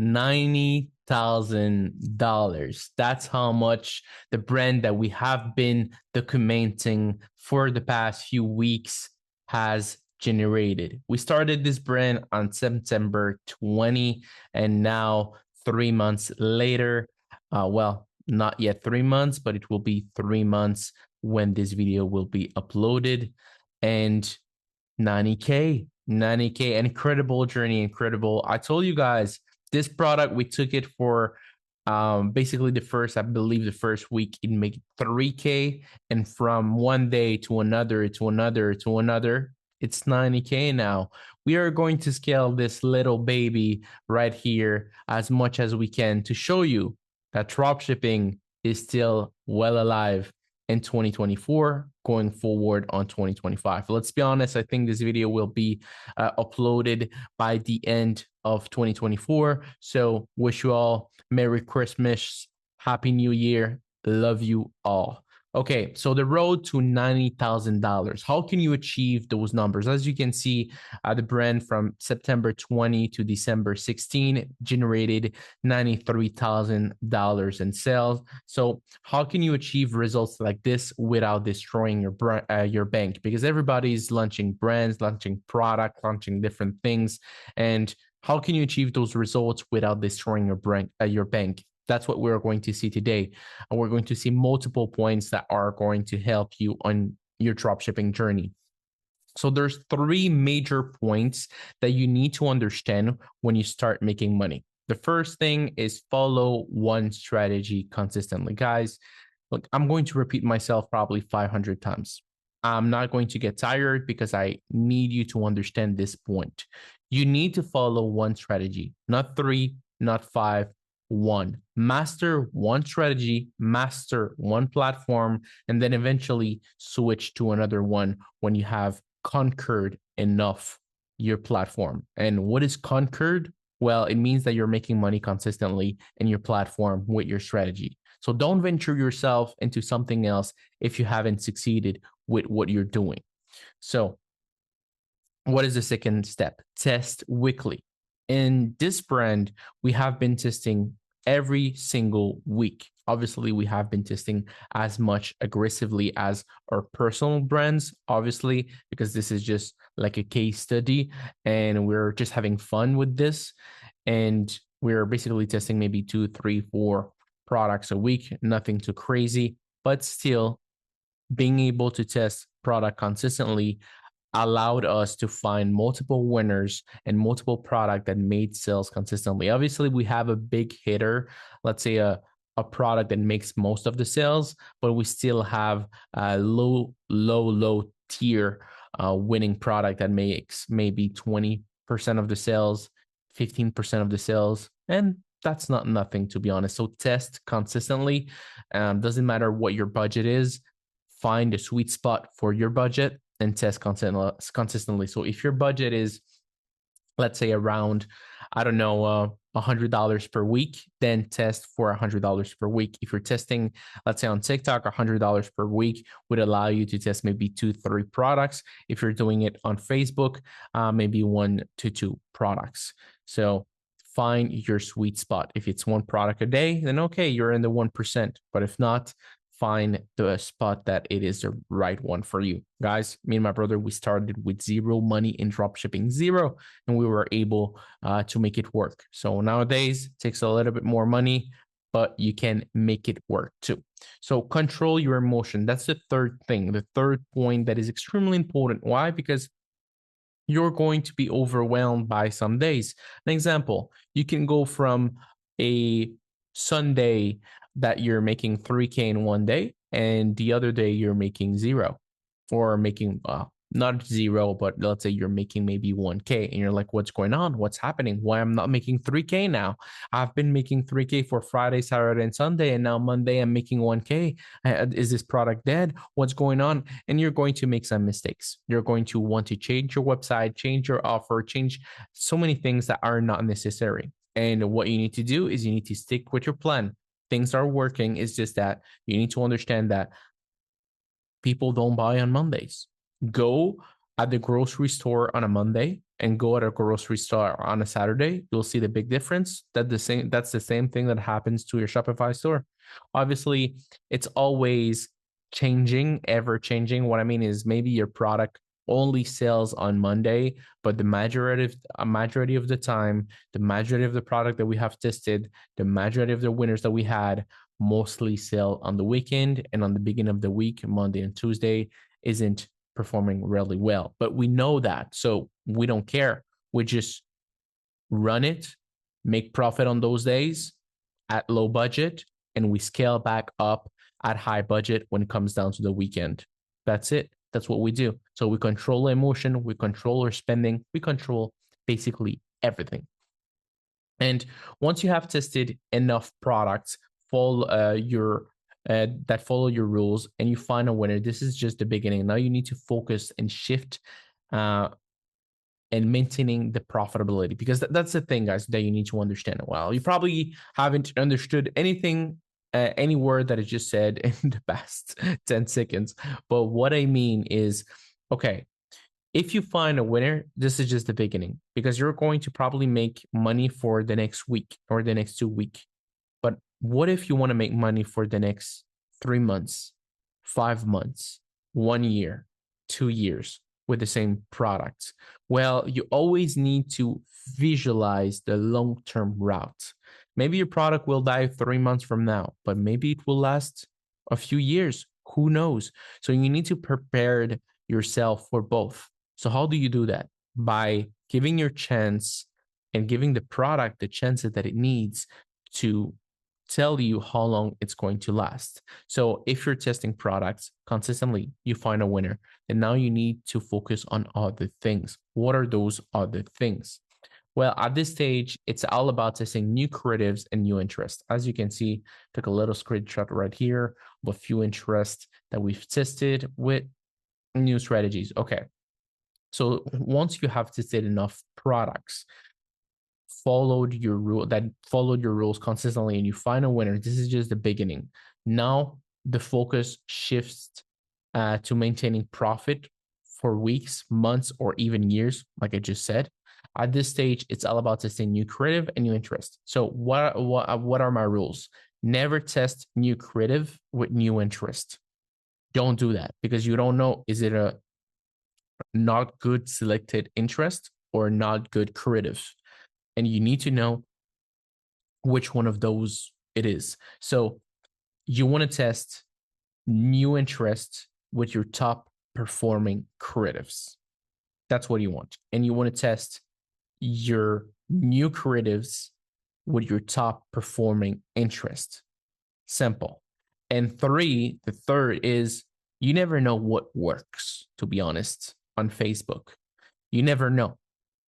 $90,000. That's how much the brand that we have been documenting for the past few weeks has generated. We started this brand on September 20, and now 3 months later, well, not yet 3 months, but it will be 3 months when this video will be uploaded. And 90K, incredible journey, incredible. I told you guys this product, we took it for basically I believe the first week it made 3K, and from one day to another, it's 90K now. We are going to scale this little baby right here as much as we can to show you that dropshipping is still well alive in 2024, going forward on 2025. Let's be honest, I think this video will be uploaded by the end of 2024. So wish you all Merry Christmas, Happy New Year, love you all. Okay, so the road to $90,000. How can you achieve those numbers? As you can see, the brand from September 20 to December 16 generated $93,000 in sales. So how can you achieve results like this without destroying your bank? Because everybody's launching brands, launching products, launching different things, and how can you achieve those results without destroying your bank? That's what we're going to see today. And we're going to see multiple points that are going to help you on your dropshipping journey. So there's 3 major points that you need to understand when you start making money. The first thing is follow one strategy consistently. Guys, look, I'm going to repeat myself probably 500 times. I'm not going to get tired because I need you to understand this point. You need to follow one strategy, not 3, not 5, 1. Master one strategy, master one platform, and then eventually switch to another one when you have conquered enough your platform. And what is conquered? Well, it means that you're making money consistently in your platform with your strategy. So don't venture yourself into something else if you haven't succeeded with what you're doing. So what is the second step? Test weekly. In this brand, we have been testing every single week. Obviously, we have been testing as much aggressively as our personal brands, obviously, because this is just like a case study and we're just having fun with this. And we're basically testing maybe 2, 3, 4 products a week, nothing too crazy, but still being able to test product consistently allowed us to find multiple winners and multiple product that made sales consistently. Obviously, we have a big hitter, let's say a product that makes most of the sales, but we still have a low tier winning product that makes maybe 20% of the sales, 15% of the sales, and that's not nothing, to be honest. So test consistently. Doesn't matter what your budget is, find a sweet spot for your budget and test consistently. So if your budget is, let's say, around, I don't know, $100 per week, then test for $100 per week. If you're testing, let's say on TikTok, $100 per week would allow you to test maybe 2, 3 products. If you're doing it on Facebook, maybe 1 to 2 products. So find your sweet spot. If it's 1 product a day, then okay, you're in the 1%. But if not, find the spot that it is the right one for you. Guys, me and my brother, we started with 0 money in dropshipping, 0, and we were able to make it work. So nowadays, it takes a little bit more money, but you can make it work too. So control your emotion. That's the third thing, the third point that is extremely important. Why? Because you're going to be overwhelmed by some days. An example, you can go from a Sunday that you're making 3K in one day, and the other day you're making 0, or making not 0, but let's say you're making maybe 1K, and you're like, what's going on? What's happening? Why I'm not making 3K now? I've been making 3K for Friday, Saturday, and Sunday, and now Monday I'm making 1K. Is this product dead? What's going on? And you're going to make some mistakes. You're going to want to change your website, change your offer, change so many things that are not necessary. And what you need to do is you need to stick with your plan. Things are working. It's just that you need to understand that people don't buy on Mondays. Go at the grocery store on a Monday and go at a grocery store on a Saturday, you'll see the big difference. That's the same thing that happens to your Shopify store. Obviously, it's always changing, ever changing. What I mean is maybe your product only sells on Monday, but the majority of the time, the majority of the product that we have tested, the majority of the winners that we had mostly sell on the weekend, and on the beginning of the week, Monday and Tuesday, isn't performing really well. But we know that, so we don't care. We just run it, make profit on those days at low budget, and we scale back up at high budget when it comes down to the weekend. That's it. That's what we do. So we control emotion, we control our spending, we control basically everything. And once you have tested enough products that follow your rules and you find a winner, this is just the beginning. Now you need to focus and shift and maintaining the profitability, because that's the thing, guys, that you need to understand. Well, you probably haven't understood any word that I just said in the past 10 seconds. But what I mean is, okay, if you find a winner, this is just the beginning, because you're going to probably make money for the next week or the next 2 weeks. But what if you want to make money for the next 3 months, 5 months, 1 year, 2 years with the same products? Well, you always need to visualize the long-term route. Maybe your product will die 3 months from now, but maybe it will last a few years. Who knows? So you need to prepare yourself for both. So how do you do that? By giving your chance and giving the product the chances that it needs to tell you how long it's going to last. So if you're testing products consistently, you find a winner, and now you need to focus on other things. What are those other things? Well, at this stage, it's all about testing new creatives and new interests. As you can see, took a little screenshot right here of a few interests that we've tested with new strategies. Okay. So once you have tested enough products, followed your rules consistently, and you find a winner, this is just the beginning. Now the focus shifts to maintaining profit for weeks, months, or even years, like I just said. At this stage, it's all about testing new creative and new interest. So what are my rules? Never test new creative with new interest. Don't do that, because you don't know, is it a not good selected interest or not good creative? And you need to know which one of those it is. So you want to test new interest with your top performing creatives. That's what you want. And you want to test your new creatives with your top performing interest. Simple. And the third is, you never know what works, to be honest, on Facebook. You never know.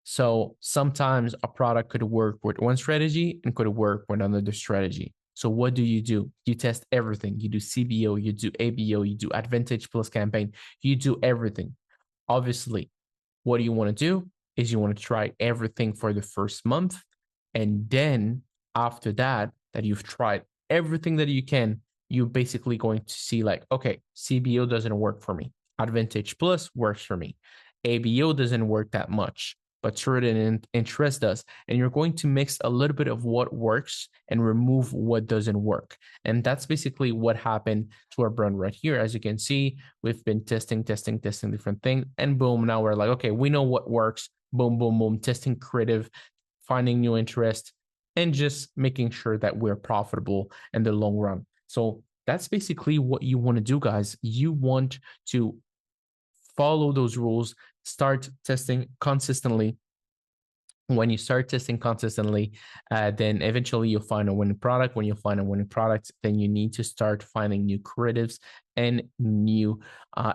So sometimes a product could work with one strategy and could work with another strategy. So what do? You test everything. You do CBO, you do ABO, you do Advantage Plus campaign, you do everything. Obviously, what you want to do is you want to try everything for the first month. And then after that you've tried everything that you can, you're basically going to see like, okay, CBO doesn't work for me. Advantage Plus works for me. ABO doesn't work that much, but certain interest does. And you're going to mix a little bit of what works and remove what doesn't work. And that's basically what happened to our brand right here. As you can see, we've been testing different things. And boom, now we're like, okay, we know what works. Boom, boom, boom, testing creative, finding new interest, and just making sure that we're profitable in the long run. So that's basically what you want to do, guys. You want to follow those rules, start testing consistently. When you start testing consistently, then eventually you'll find a winning product. When you find a winning product, then you need to start finding new creatives and new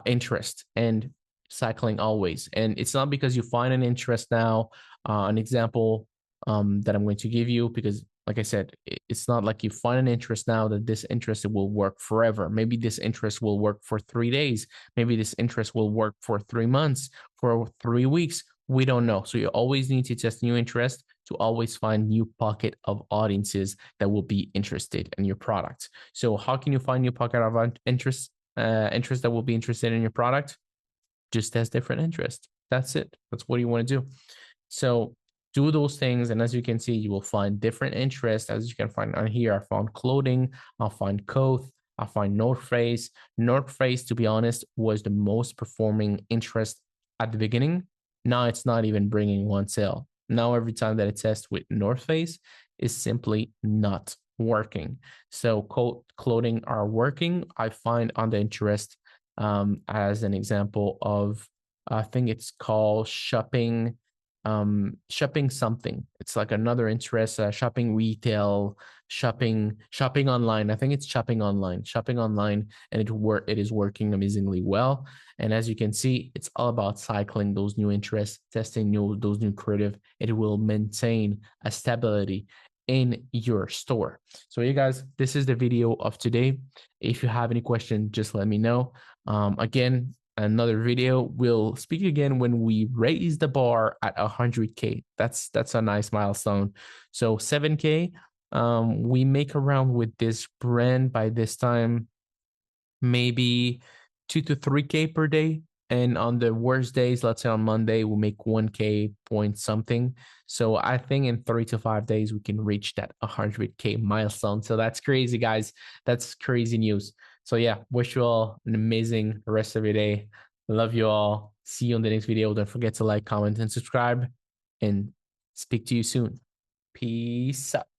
interest, and cycling always. And it's not because you find an interest now, an example that I'm going to give you, because like I said, it's not like you find an interest now that this interest will work forever. Maybe this interest will work for 3 days. Maybe this interest will work for 3 months, for 3 weeks. We don't know. So you always need to test new interest to always find new pocket of audiences that will be interested in your product. So how can you find new pocket of interest that will be interested in your product? Just test different interest. That's it. That's what you want to do. So do those things. And as you can see, you will find different interests. As you can find on here, I found clothing, I'll find coat, I'll find North Face. North Face, to be honest, was the most performing interest at the beginning. Now it's not even bringing one sale. Now every time that it tests with North Face is simply not working. So clothing are working. I find on the interest as an example of, I think it's called shopping something. It's like another interest, shopping retail, shopping online. I think it's shopping online, and it is working amazingly well. And as you can see, it's all about cycling those new interests, testing those new creative. It will maintain a stability in your store. So you guys, this is the video of today. If you have any question, just let me know. Again, another video. We'll speak again when we raise the bar at 100K. That's a nice milestone. So 7K, we make around with this brand by this time, maybe 2 to 3K per day. And on the worst days, let's say on Monday, we'll make 1K point something. So I think in 3 to 5 days, we can reach that 100K milestone. So that's crazy, guys. That's crazy news. So yeah, wish you all an amazing rest of your day. Love you all. See you on the next video. Don't forget to like, comment, and subscribe. And speak to you soon. Peace out.